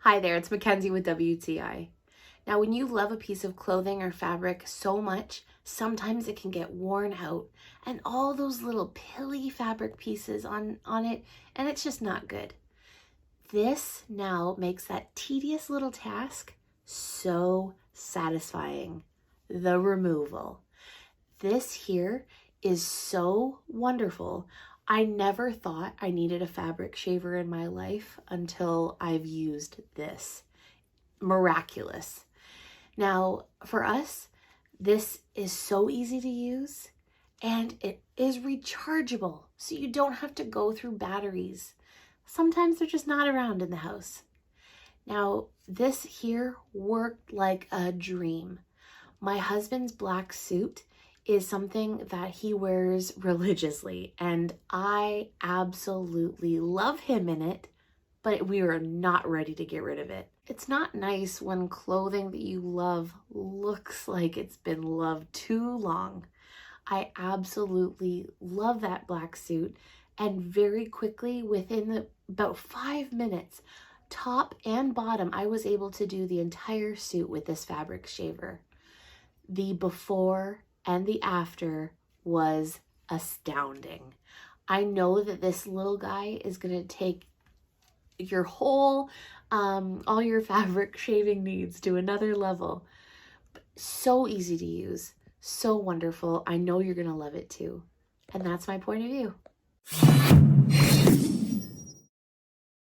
Hi there, it's Mackenzie with WTI. Now, when you love a piece of clothing or fabric so much, sometimes it can get worn out and all those little pilly fabric pieces on it, and it's just not good. This now makes that tedious little task so satisfying. The removal. This here is so wonderful. I never thought I needed a fabric shaver in my life until I've used this. Miraculous. Now, for us, this is so easy to use and it is rechargeable, so you don't have to go through batteries. Sometimes they're just not around in the house. Now, this here worked like a dream. My husband's black suit is something that he wears religiously, and I absolutely love him in it, but we are not ready to get rid of it. It's not nice when clothing that you love looks like it's been loved too long. I absolutely love that black suit, and very quickly, within about 5 minutes, top and bottom, I was able to do the entire suit with this fabric shaver. The before and the after was astounding. I know that this little guy is going to take your whole, all your fabric shaving needs to another level. So easy to use, so wonderful. I know you're going to love it too. And that's my point of view.